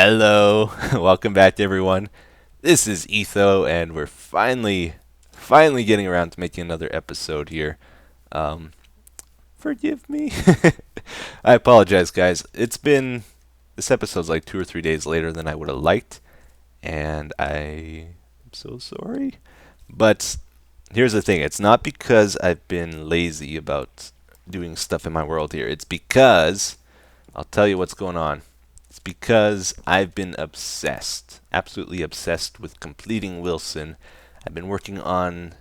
Hello, welcome back everyone. This is Etho, and we're finally getting around to making another episode here. Um, Forgive me. I apologize, guys. This episode's like 2 or 3 days later than I would have liked, and I'm so sorry. But here's the thing: it's not because I've been lazy about doing stuff in my world here. It's because I'll tell you what's going on. It's because I've been obsessed, absolutely obsessed with completing Wilson. I've been working on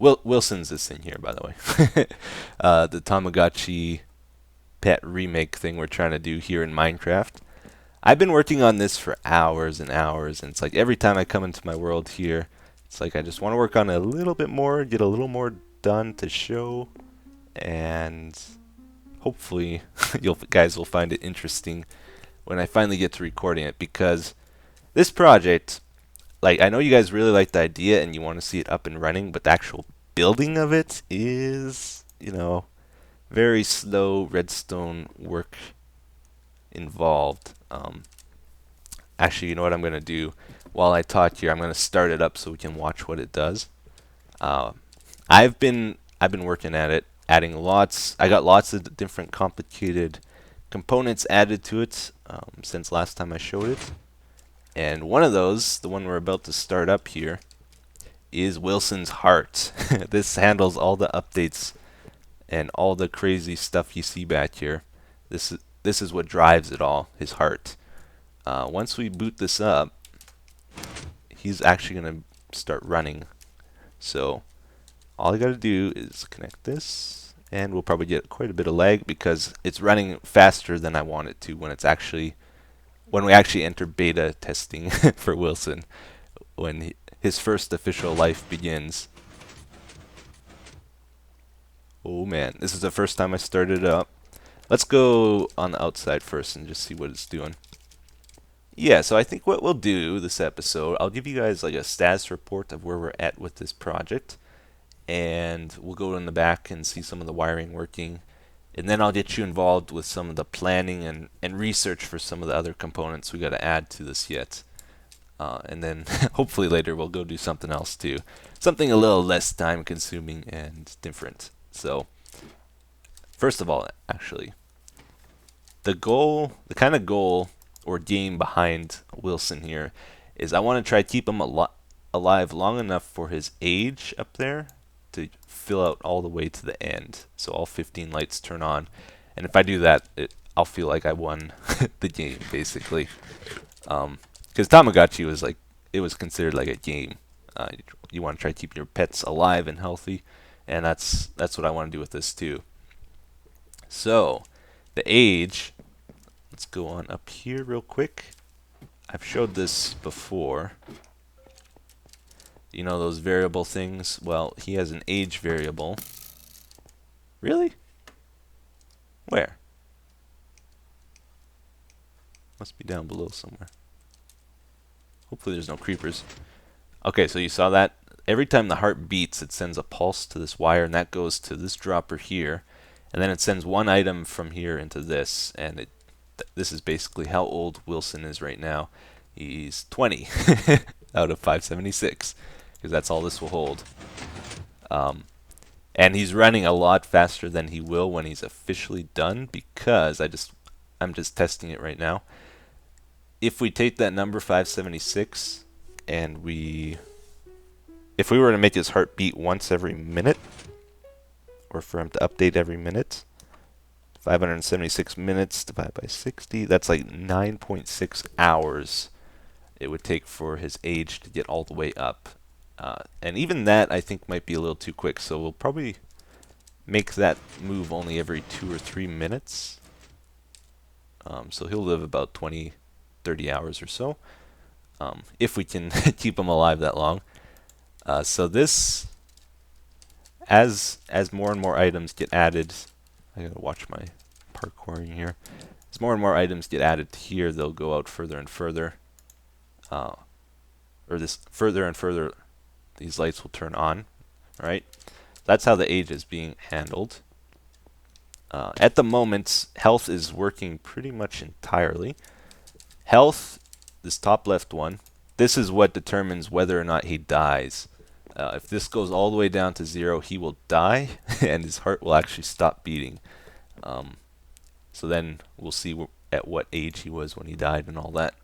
Wilson's this thing here, by the way. The Tamagotchi pet remake thing we're trying to do here in Minecraft. I've been working on this for hours and hours, and it's like every time I come into my world here, it's like I just want to work on it a little bit more, get a little more done to show, and hopefully you guys will find it interesting when I finally get to recording it, because this project, like, I know you guys really like the idea and you want to see it up and running, but the actual building of it is, very slow redstone work involved. Actually, you know what I'm going to do? While I talk here, I'm going to start it up so we can watch what it does. Uh, I've been working at it, adding lots. I got lots of different complicated components added to it since last time I showed it. And one of those, the one we're about to start up here, is Wilson's heart. This handles all the updates and all the crazy stuff you see back here. This is what drives it all, his heart. Once we boot this up, he's actually going to start running. So all I got to do is connect this, and we'll probably get quite a bit of lag because it's running faster than I want it to when we actually enter beta testing for Wilson, when his first official life begins. Oh man, this is the first time I started it up. Let's go on the outside first and just see what it's doing. Yeah, so I think what we'll do this episode, I'll give you guys like a status report of where we're at with this project, and we'll go in the back and see some of the wiring working, and then I'll get you involved with some of the planning and research for some of the other components we got to add to this yet. And then hopefully later we'll go do something else too. Something a little less time consuming and different. So, first of all, actually, the kind of goal or game behind Wilson here is I want to try to keep him alive long enough for his age up there to fill out all the way to the end. So all 15 lights turn on. And if I do that, I'll feel like I won the game, basically. Because Tamagotchi was like, it was considered like a game. You want to try to keep your pets alive and healthy, and that's what I want to do with this too. So, the age, let's go on up here real quick. I've showed this before. You know those variable things? Well, he has an age variable. Really? Where? Must be down below somewhere. Hopefully there's no creepers. Okay, so you saw that? Every time the heart beats, it sends a pulse to this wire, and that goes to this dropper here. And then it sends one item from here into this, and this is basically how old Wilson is right now. He's 20 out of 576, because that's all this will hold. And he's running a lot faster than he will when he's officially done, because I'm just testing it right now. If we take that number 576 and if we were to make his heart beat once every minute, or for him to update every minute, 576 minutes divided by 60, that's like 9.6 hours it would take for his age to get all the way up. And even that, I think, might be a little too quick, so we'll probably make that move only every 2 or 3 minutes. So he'll live about 20-30 hours or so, if we can keep him alive that long. So this, as more and more items get added, I gotta watch my parkouring here. As more and more items get added to here, they'll go out further and further. Or this further and further, these lights will turn on. Alright? That's how the age is being handled. At the moment, health is working pretty much entirely. Health this top left one, this is what determines whether or not he dies. If this goes all the way down to 0, he will die, and his heart will actually stop beating. So then we'll see at what age he was when he died and all that.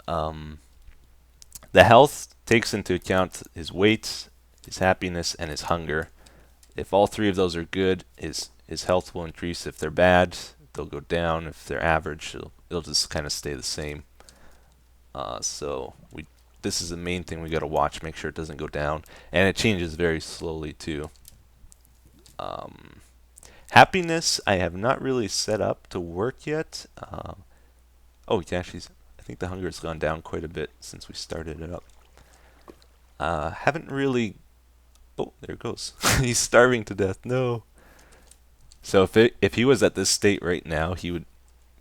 The health takes into account his weight, his happiness, and his hunger. If all three of those are good, his health will increase. If they're bad, they'll go down. If they're average, it'll just kind of stay the same. So this is the main thing we got to watch. Make sure it doesn't go down, and it changes very slowly too. Happiness, I have not really set up to work yet. Oh, yeah, actually, I think the hunger has gone down quite a bit since we started it up. Haven't really. Oh, there it goes. He's starving to death. No. So if he was at this state right now, he would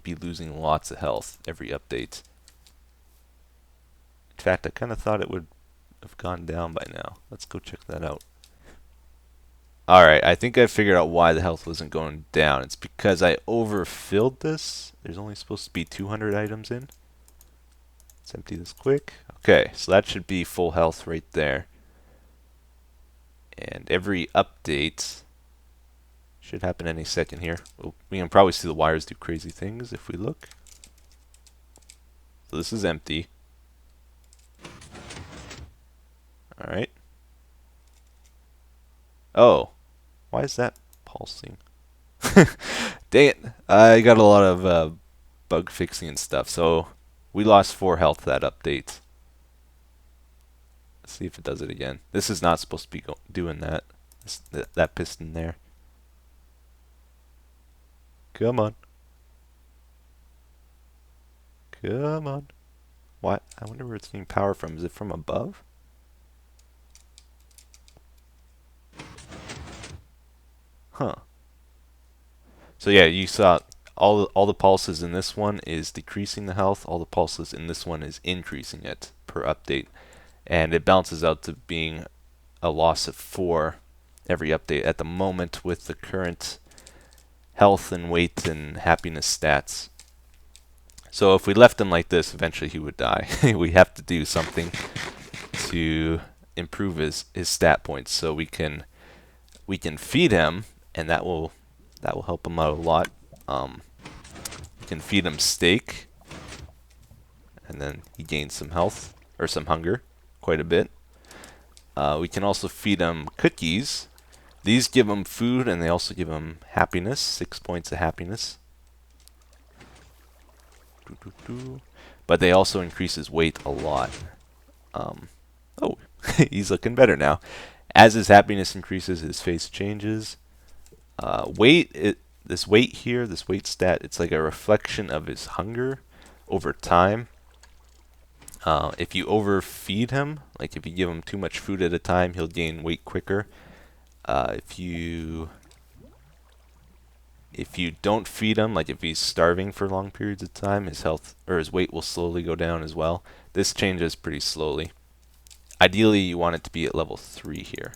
be losing lots of health every update. In fact, I kind of thought it would have gone down by now. Let's go check that out. Alright, I think I figured out why the health wasn't going down. It's because I overfilled this. There's only supposed to be 200 items in. Let's empty this quick. Okay, so that should be full health right there. And every update should happen any second here. Oh, we can probably see the wires do crazy things if we look. So this is empty. Alright. Oh, why is that pulsing? Dang it. I got a lot of bug fixing and stuff, so we lost 4 health that update. Let's see if it does it again. This is not supposed to be doing that. That piston there. Come on. Come on. What? I wonder where it's getting power from. Is it from above? Huh. So yeah, you saw all the pulses in this one is decreasing the health. All the pulses in this one is increasing it per update. And it balances out to being a loss of 4 every update at the moment with the current health and weight and happiness stats. So if we left him like this, eventually he would die. We have to do something to improve his stat points. So we can feed him, and that will help him out a lot. We can feed him steak, and then he gains some health or some hunger, quite a bit. We can also feed him cookies. These give him food, and they also give him happiness, 6 points of happiness. But they also increase his weight a lot. Oh, he's looking better now. As his happiness increases, his face changes. This weight here, this weight stat, it's like a reflection of his hunger over time. If you overfeed him, like if you give him too much food at a time, he'll gain weight quicker. If you don't feed him, like if he's starving for long periods of time, his health or his weight will slowly go down as well. This changes pretty slowly. Ideally, you want it to be at level 3 here.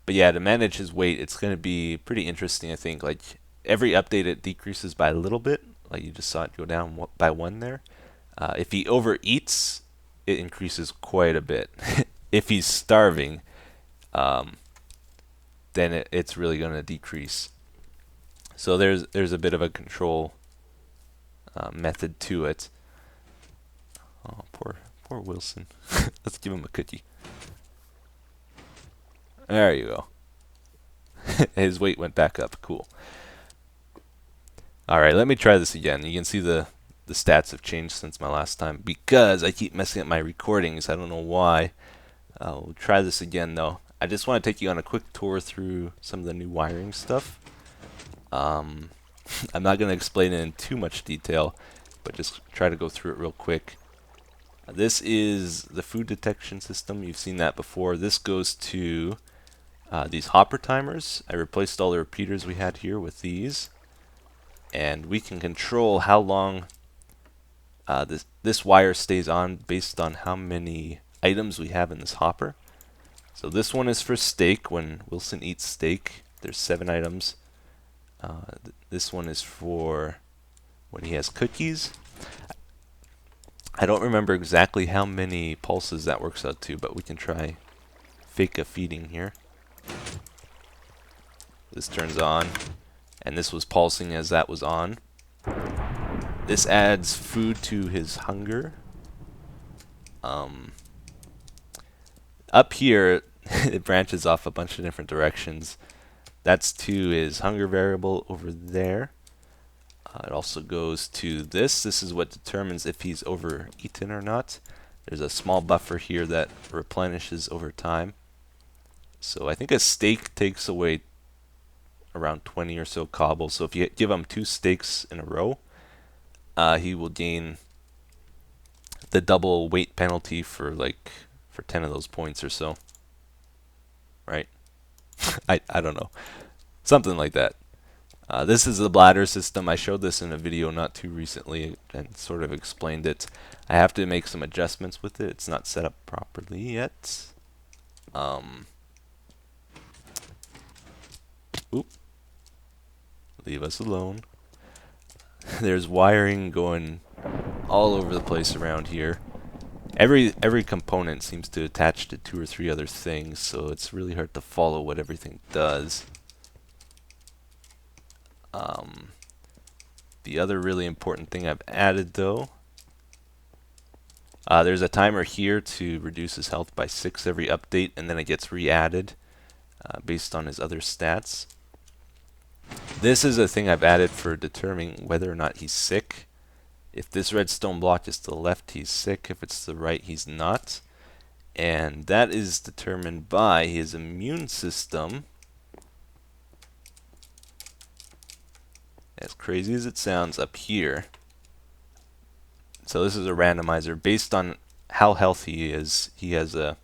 But yeah, to manage his weight, it's going to be pretty interesting, I think. Like every update, it decreases by a little bit. Like you just saw it go down by 1 there. If he overeats, it increases quite a bit. If he's starving, then it's really going to decrease. So there's a bit of a control method to it. Oh, poor Wilson. Let's give him a cookie. There you go. His weight went back up. Cool. Alright, let me try this again. You can see the stats have changed since my last time because I keep messing up my recordings. I don't know why. We'll try this again though. I just want to take you on a quick tour through some of the new wiring stuff. I'm not going to explain it in too much detail, but just try to go through it real quick. This is the food detection system. You've seen that before. This goes to these hopper timers. I replaced all the repeaters we had here with these. And we can control how long this wire stays on based on how many items we have in this hopper. So this one is for steak. When Wilson eats steak, there's 7 items. This one is for when he has cookies. I don't remember exactly how many pulses that works out to, but we can try fake a feeding here. This turns on, and this was pulsing as that was on. This adds food to his hunger. Up here, it branches off a bunch of different directions. That's to his hunger variable over there. It also goes to this. This is what determines if he's overeaten or not. There's a small buffer here that replenishes over time. So I think a steak takes away around 20 or so cobble. So if you give him 2 steaks in a row, he will gain the double weight penalty for 10 of those points or so. Right? I don't know. Something like that. This is the bladder system. I showed this in a video not too recently and sort of explained it. I have to make some adjustments with it. It's not set up properly yet. Oop. Leave us alone. There's wiring going all over the place around here. Every component seems to attach to 2 or 3 other things, so it's really hard to follow what everything does. The other really important thing I've added, though, there's a timer here to reduce his health by 6 every update, and then it gets re-added based on his other stats. This is a thing I've added for determining whether or not he's sick. If this redstone block is to the left, he's sick. If it's to the right, he's not. And that is determined by his immune system. As crazy as it sounds, up here. So this is a randomizer based on how healthy he is. He has a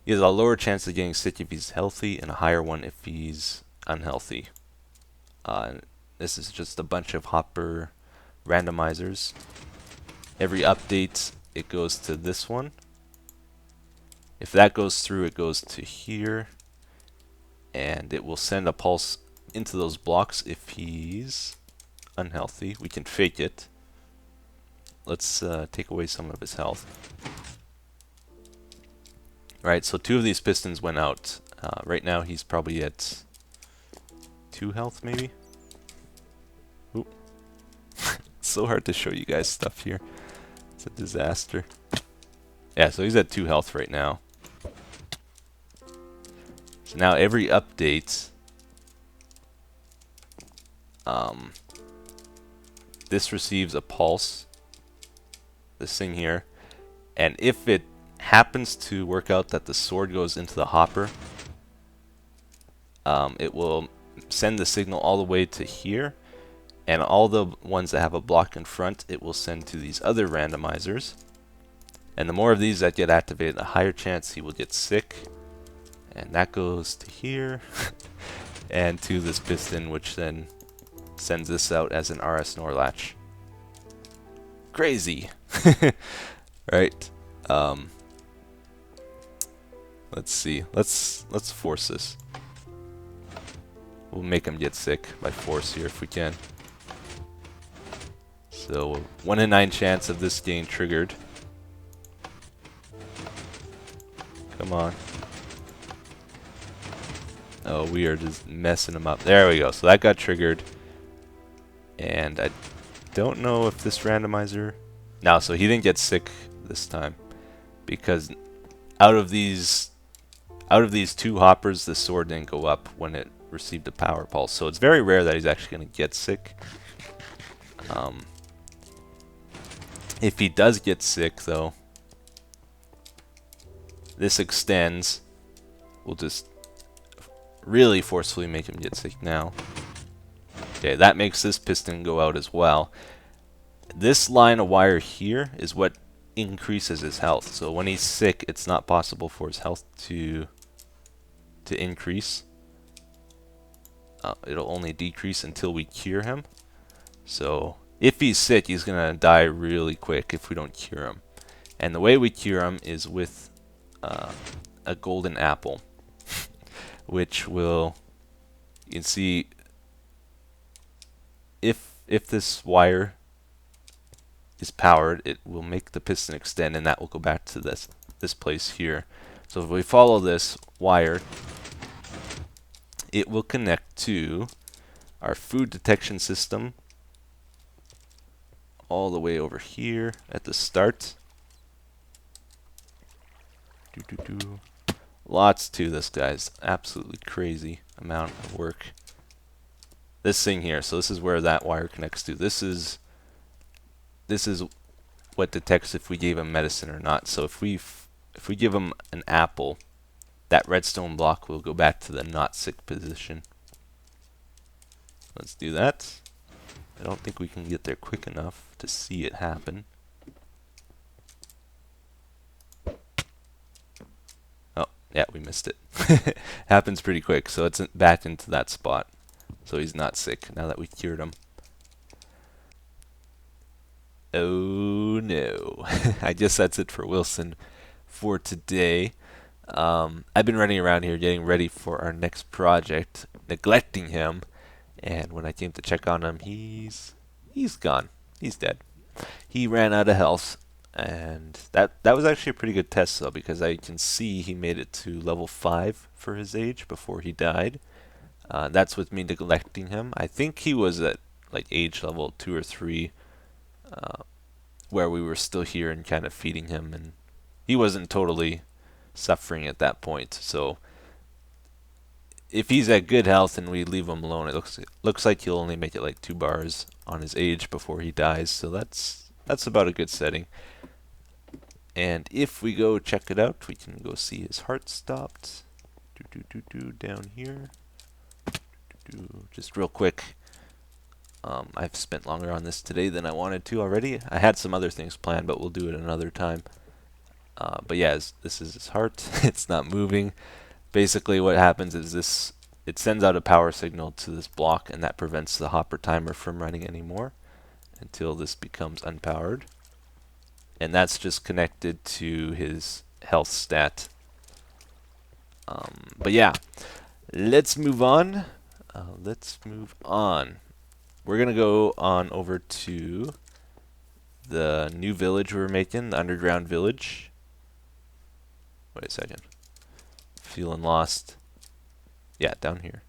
lower chance of getting sick if he's healthy and a higher one if he's unhealthy. This is just a bunch of hopper randomizers. Every update it goes to this one. If that goes through, it goes to here, and it will send a pulse into those blocks if he's unhealthy. We can fake it. Let's take away some of his health. Right, so 2 of these pistons went out. Right now he's probably at 2 health maybe. Oop. It's so hard to show you guys stuff here. It's a disaster. Yeah, so he's at 2 health right now. So now every update, this receives a pulse, this thing here, and if it happens to work out that the sword goes into the hopper, it will send the signal all the way to here, and all the ones that have a block in front it will send to these other randomizers. And the more of these that get activated, the higher chance he will get sick. And that goes to here and to this piston, which then sends this out as an RS NOR latch. Crazy. Right? Let's see. Let's force this. We'll make him get sick by force here if we can. So 1 in 9 chance of this getting triggered. Come on. Oh, we are just messing him up. There we go. So that got triggered. And I don't know if this randomizer... No, so he didn't get sick this time. Because out of these 2 hoppers, the sword didn't go up when it received a power pulse. So it's very rare that he's actually going to get sick. If he does get sick, though, this extends. We'll just really forcefully make him get sick now. Okay, that makes this piston go out as well. This line of wire here is what increases his health. So when he's sick, it's not possible for his health to increase. It'll only decrease until we cure him. So if he's sick, he's going to die really quick if we don't cure him. And the way we cure him is with a golden apple, which will, you can see, if this wire is powered, it will make the piston extend, and that will go back to this place here. So if we follow this wire, it will connect to our food detection system all the way over here at the start. Lots to this, guys. Absolutely crazy amount of work. This thing here, so this is where that wire connects to. This is what detects if we gave him medicine or not. So if we give him an apple, that redstone block will go back to the not sick position. Let's do that. I don't think we can get there quick enough to see it happen. Oh, yeah, we missed it. Happens pretty quick, so it's back into that spot. So he's not sick now that we cured him. Oh no. I guess that's it for Wilson for today. I've been running around here getting ready for our next project, neglecting him, and when I came to check on him, he's gone. He's dead. He ran out of health, and that was actually a pretty good test though, because I can see he made it to level 5 for his age before he died. That's with me neglecting him. I think he was at like age level 2 or 3, where we were still here and kind of feeding him, and he wasn't totally suffering at that point. So if he's at good health and we leave him alone, it looks like he'll only make it like 2 bars on his age before he dies. So that's about a good setting. And if we go check it out, we can go see his heart stopped. Down here. Just real quick. I've spent longer on this today than I wanted to already. I had some other things planned, but we'll do it another time. But yeah, this is his heart. It's not moving. Basically what happens is it sends out a power signal to this block, and that prevents the hopper timer from running anymore until this becomes unpowered. And that's just connected to his health stat. But yeah, let's move on. We're going to go on over to the new village we're making, the underground village. Wait a second. Feeling lost. Yeah, down here.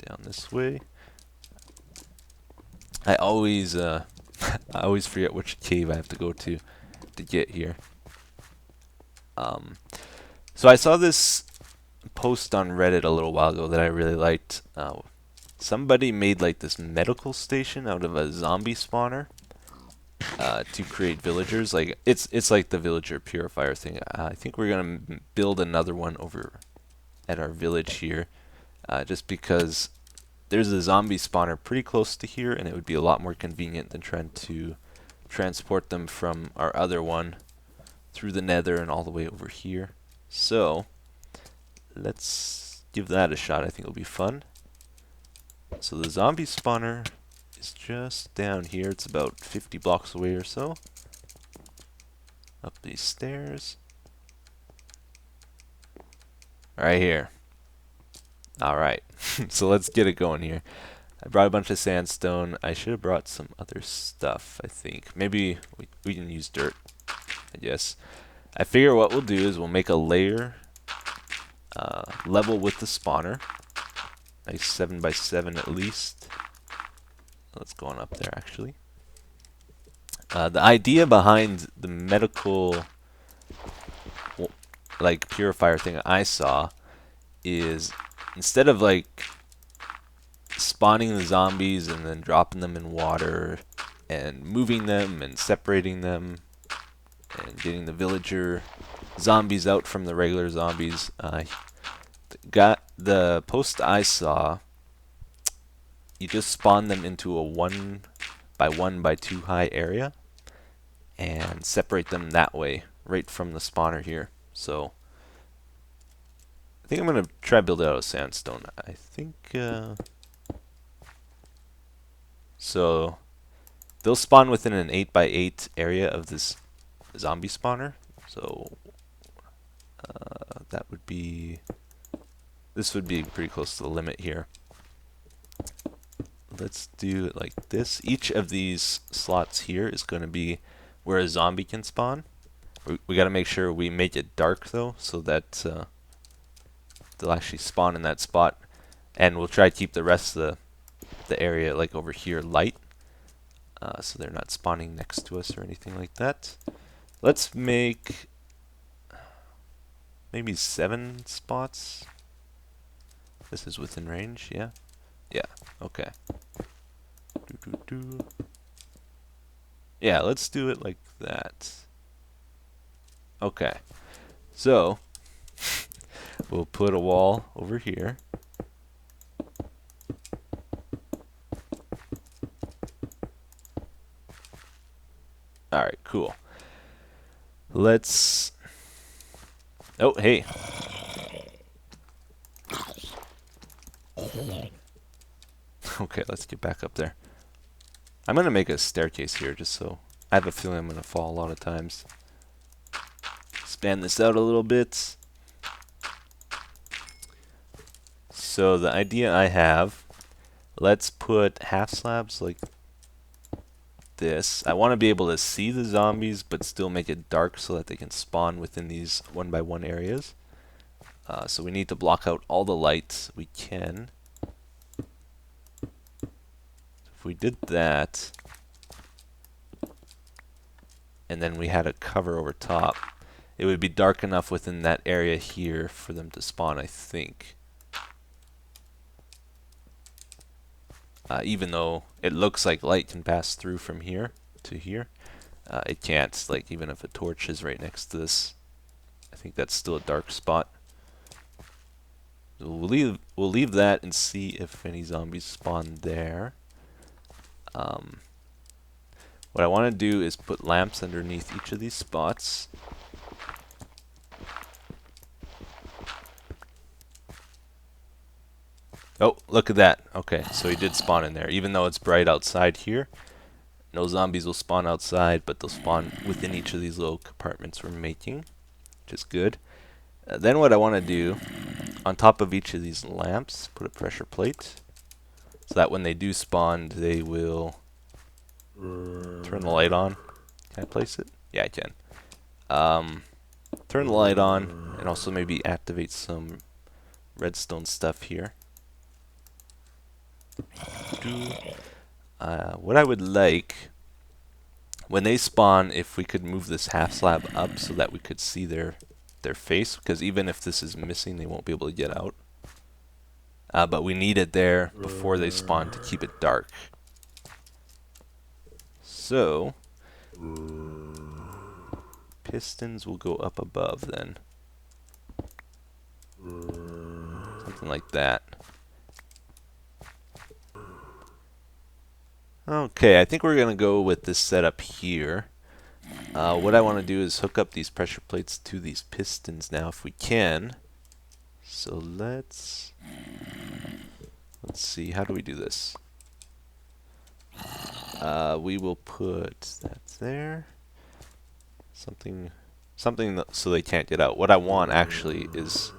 Down this way. I always I always forget which cave I have to go to get here. So I saw this post on Reddit a little while ago that I really liked. Somebody made like this medical station out of a zombie spawner to create villagers. Like it's like the villager purifier thing. I think we're gonna build another one over at our village here, just because there's a zombie spawner pretty close to here, and it would be a lot more convenient than trying to transport them from our other one through the nether and all the way over here. So let's give that a shot. I think it'll be fun. So the zombie spawner is just down here. It's about 50 blocks away or so. Up these stairs. Right here. Alright, so let's get it going here. I brought a bunch of sandstone. I should have brought some other stuff, I think. Maybe we can use dirt, I guess. I figure what we'll do is we'll make a layer level with the spawner. Like 7 by 7 at least. Let's go on up there, actually. The idea behind the medical like purifier thing I saw is instead of like spawning the zombies and then dropping them in water and moving them and separating them and getting the villager zombies out from the regular zombies, got the post I saw, you just spawn them into a 1 by 1 by 2 high area and separate them that way right from the spawner here. So I think I'm going to try to build it out of sandstone. I think so they'll spawn within an 8 by 8 area of this zombie spawner. So that would be, this would be pretty close to the limit here. let's do it like this. Each of these slots here is going to be where a zombie can spawn. We got to make sure we make it dark though, so that they'll actually spawn in that spot. And we'll try to keep the rest of the area like over here light, so they're not spawning next to us or anything like that. Let's make maybe 7 spots. This is within range, yeah? Yeah, okay. Yeah, let's do it like that. Okay, so we'll put a wall over here. Alright, cool. Let's... Oh, hey. Okay, let's get back up there. I'm going to make a staircase here just so... I have a feeling I'm going to fall a lot of times. Expand this out a little bit. So the idea I have, let's put half slabs like this. I want to be able to see the zombies but still make it dark so that they can spawn within these 1x1 areas. So we need to block out all the lights we can. If we did that, and then we had a cover over top, it would be dark enough within that area here for them to spawn, I think. Even though it looks like light can pass through from here to here, it can't. Like, even if a torch is right next to this, I think that's still a dark spot. We'll leave that and see if any zombies spawn there. What I want to do is put lamps underneath each of these spots. Oh, look at that. Okay, so he did spawn in there. Even though it's bright outside here, no zombies will spawn outside, but they'll spawn within each of these little compartments we're making, which is good. Then what I want to do, on top of each of these lamps, put a pressure plate, so that when they do spawn, they will turn the light on. Can I place it? Yeah, I can. Turn the light on, and also maybe activate some redstone stuff here. What I would like, when they spawn, if we could move this half slab up so that we could see their face, because even if this is missing, they won't be able to get out. But we need it there before they spawn to keep it dark. So, pistons will go up above then. Something like that. Okay, I think we're going to go with this setup here. What I want to do is hook up these pressure plates to these pistons now if we can. So let's see, how do we do this? We will put that there. Something so they can't get out. What I want actually is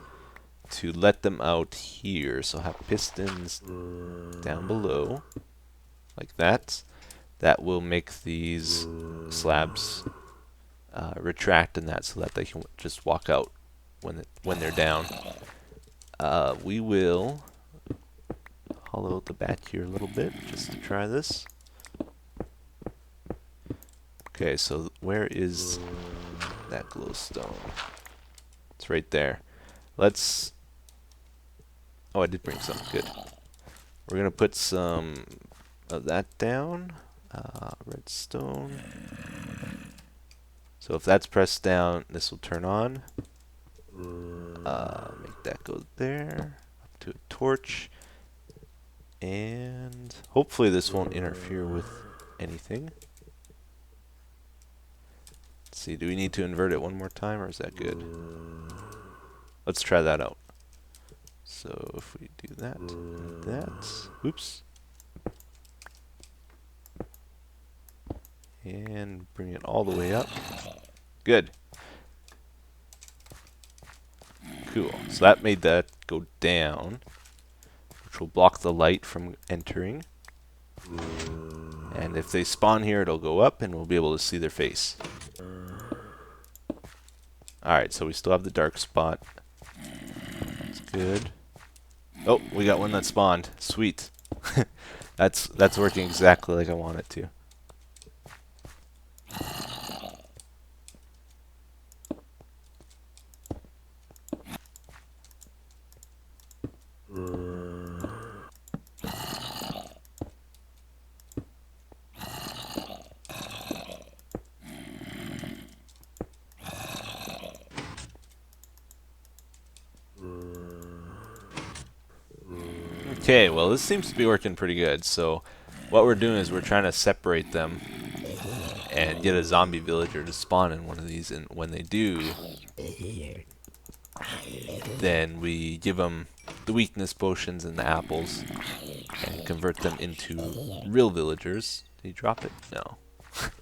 to let them out here. So have pistons down below, like that. That will make these slabs retract in that, so that they can just walk out when they're down. We will hollow out the back here a little bit just to try this. Okay, so where is that glowstone? It's right there. Let's... Oh, I did bring some. Good. We're going to put some of that down. Redstone. So if that's pressed down, this will turn on. Make that go there. Up to a torch. And hopefully this won't interfere with anything. Let's see, do we need to invert it one more time, or is that good? Let's try that out. So if we do that, and that, oops. And bring it all the way up. Good. Cool. So that made that go down, which will block the light from entering. And if they spawn here, it'll go up and we'll be able to see their face. Alright, so we still have the dark spot. That's good. Oh, we got one that spawned. Sweet. That's working exactly like I want it to. Okay, well this seems to be working pretty good. So what we're doing is we're trying to separate them and get a zombie villager to spawn in one of these, and when they do, then we give them the weakness potions and the apples and convert them into real villagers. Did he drop it? No.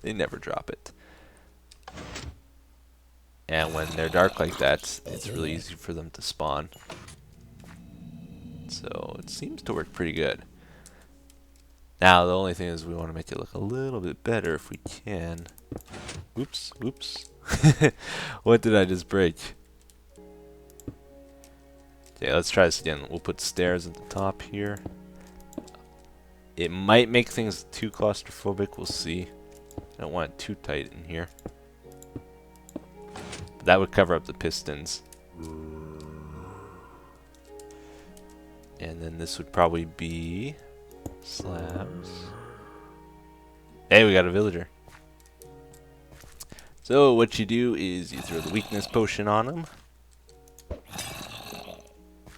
They never drop it. And when they're dark like that, it's really easy for them to spawn. So it seems to work pretty good. Now the only thing is we want to make it look a little bit better if we can. Oops, oops. What did I just break? Okay, let's try this again. We'll put stairs at the top here. It might make things too claustrophobic, we'll see. I don't want it too tight in here. But that would cover up the pistons. And then this would probably be slabs. Hey, we got a villager. So what you do is you throw the weakness potion on him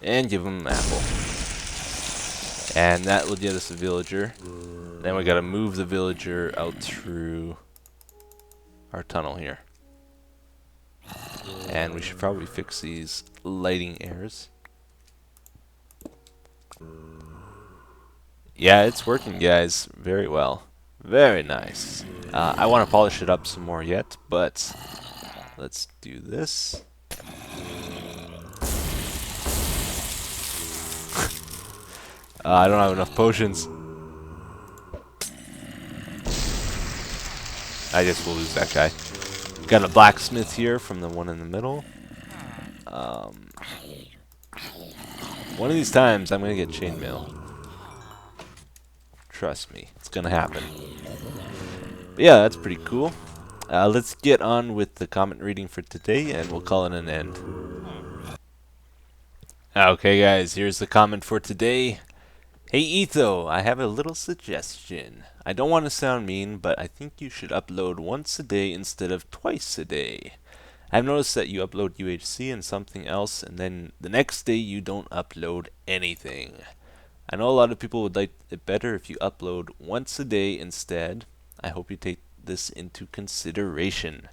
and give him an apple. And that will get us a villager. Then we gotta move the villager out through our tunnel here. And we should probably fix these lighting errors. Yeah, it's working, guys. Very well. Very nice. I want to polish it up some more yet, but let's do this. I don't have enough potions. I guess we'll lose that guy. Got a blacksmith here from the one in the middle. One of these times I'm going to get chainmail. Trust me, it's going to happen. But yeah, that's pretty cool. Let's get on with the comment reading for today, and we'll call it an end. Okay, guys, here's the comment for today. Hey, Etho, I have a little suggestion. I don't want to sound mean, but I think you should upload once a day instead of twice a day. I've noticed that you upload UHC and something else, and then the next day you don't upload anything. I know a lot of people would like it better if you upload once a day instead. I hope you take this into consideration.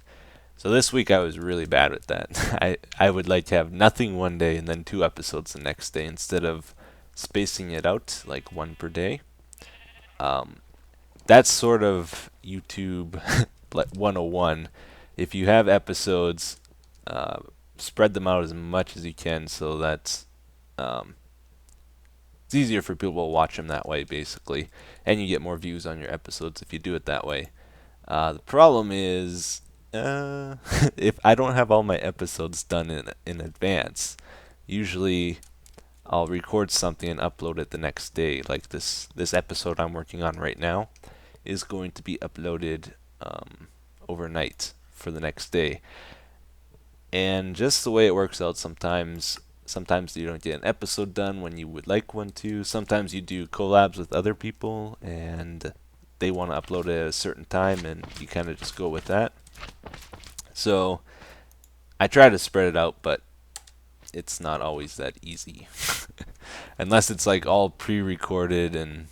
So this week I was really bad with that. I would like to have nothing one day and then 2 episodes the next day instead of spacing it out like 1 per day. That's sort of YouTube 101. If you have episodes, spread them out as much as you can so that it's easier for people to watch them that way, basically. And you get more views on your episodes if you do it that way. The problem is, if I don't have all my episodes done in advance, usually I'll record something and upload it the next day. Like this episode I'm working on right now is going to be uploaded overnight for the next day. And just the way it works out, sometimes you don't get an episode done when you would like one to. Sometimes you do collabs with other people and they want to upload it at a certain time and you kind of just go with that. So I try to spread it out, but it's not always that easy. Unless it's like all pre-recorded and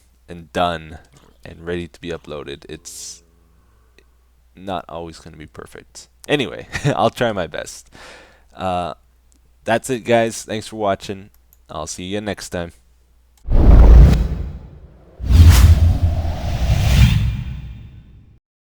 done and ready to be uploaded, it's not always going to be perfect. Anyway, I'll try my best. That's it, guys. Thanks for watching. I'll see you next time.